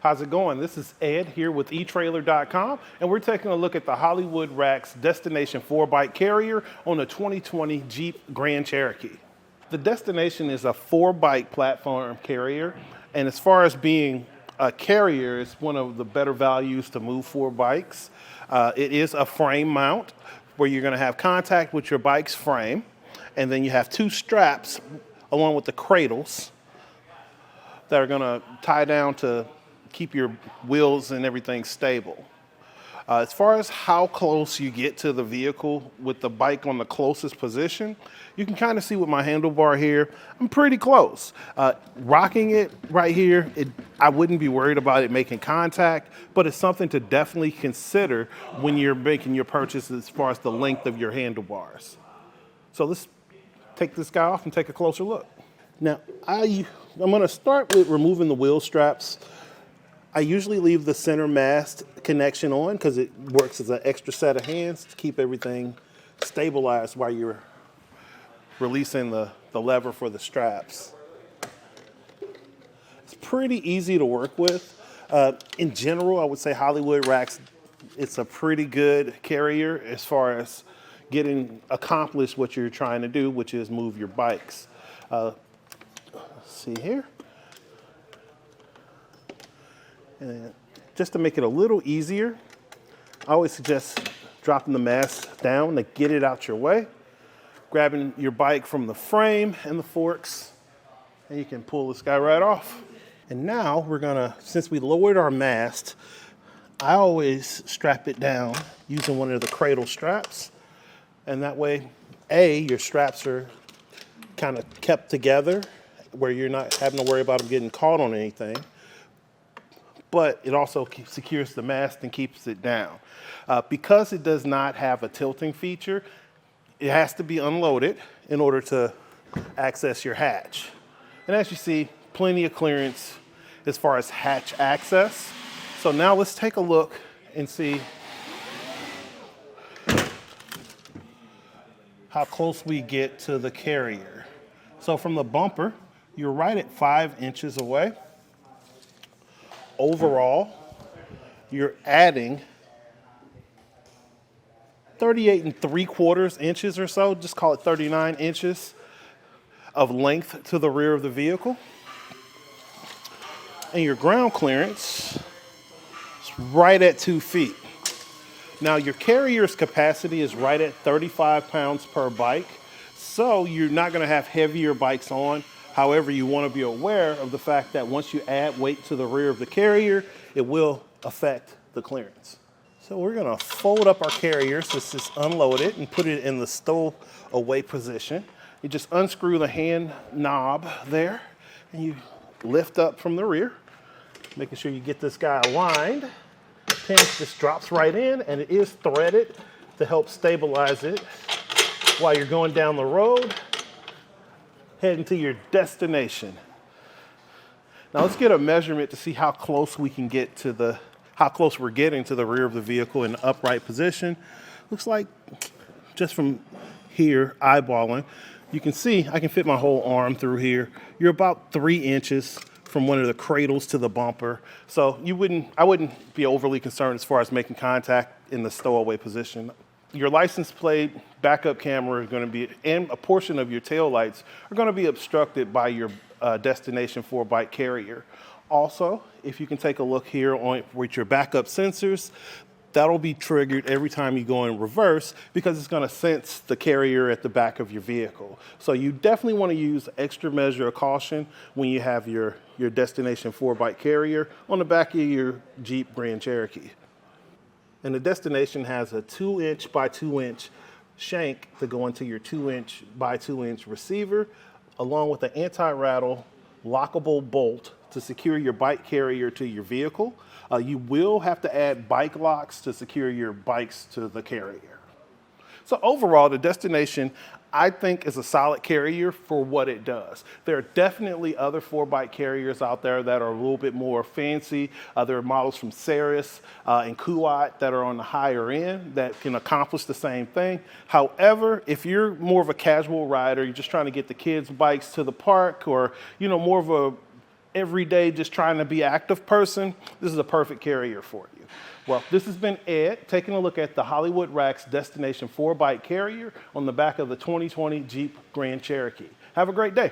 How's it going? This is Ed here with eTrailer.com, and we're taking a look at the Hollywood Rack's Destination 4-bike carrier on the 2020 Jeep Grand Cherokee. The Destination is a 4-bike platform carrier, and as far as being a carrier, it's one of the better values to move 4 bikes. It is a frame mount where you're going to have contact with your bike's frame, and then you have 2 straps along with the cradles that are going to tie down to keep your wheels and everything stable. As far as how close you get to the vehicle with the bike on the closest position, you can kind of see with my handlebar here, I'm pretty close. Rocking it right here, I wouldn't be worried about it making contact, but it's something to definitely consider when you're making your purchase as far as the length of your handlebars. So let's take this guy off and take a closer look. Now, I'm gonna start with removing the wheel straps. I usually leave the center mast connection on because it works as an extra set of hands to keep everything stabilized while you're releasing the lever for the straps. It's pretty easy to work with. In general, I would say Hollywood Racks, it's a pretty good carrier as far as getting accomplished what you're trying to do, which is move your bikes. Let's see here. And just to make it a little easier, I always suggest dropping the mast down to get it out your way, grabbing your bike from the frame and the forks, and you can pull this guy right off. And now we're gonna, since we lowered our mast, I always strap it down using one of the cradle straps. And that way, your straps are kind of kept together where you're not having to worry about them getting caught on anything. But it also secures the mast and keeps it down. Because it does not have a tilting feature, it has to be unloaded in order to access your hatch. And as you see, plenty of clearance as far as hatch access. So now let's take a look and see how close we get to the carrier. So from the bumper, you're right at 5 inches away. Overall, you're adding 38 3/4 inches or so, just call it 39 inches of length to the rear of the vehicle. And your ground clearance is right at 2 feet. Now your carrier's capacity is right at 35 pounds per bike, so you're not gonna have heavier bikes on. However, you want to be aware of the fact that once you add weight to the rear of the carrier, it will affect the clearance. So we're going to fold up our carrier, so it's just unload it and put it in the stowaway position. You just unscrew the hand knob there and you lift up from the rear, making sure you get this guy aligned. Pin just drops right in, and it is threaded to help stabilize it while you're going down the road, heading to your destination. Now let's get a measurement to see how close we can get to how close we're getting to the rear of the vehicle in upright position. Looks like just from here, eyeballing, you can see I can fit my whole arm through here. You're about 3 inches from one of the cradles to the bumper. So I wouldn't be overly concerned as far as making contact in the stowaway position. Your license plate, backup camera is going to be, and a portion of your tail lights are going to be obstructed by your Destination 4-bike carrier. Also, if you can take a look here with your backup sensors, that'll be triggered every time you go in reverse because it's going to sense the carrier at the back of your vehicle. So you definitely want to use extra measure of caution when you have your Destination 4-bike carrier on the back of your Jeep Grand Cherokee. And the Destination has a 2-inch by 2-inch shank to go into your 2-inch by 2-inch receiver, along with an anti-rattle lockable bolt to secure your bike carrier to your vehicle. You will have to add bike locks to secure your bikes to the carrier. So overall, the Destination, I think, is a solid carrier for what it does. There are definitely other 4-bike carriers out there that are a little bit more fancy. There are models from Ceres and Kuat that are on the higher end that can accomplish the same thing. However, if you're more of a casual rider, you're just trying to get the kids' bikes to the park, or more of a everyday just trying to be active person, this is a perfect carrier for you. Well, this has been Ed taking a look at the Hollywood Racks Destination 4-bike carrier on the back of the 2020 Jeep Grand Cherokee. Have a great day.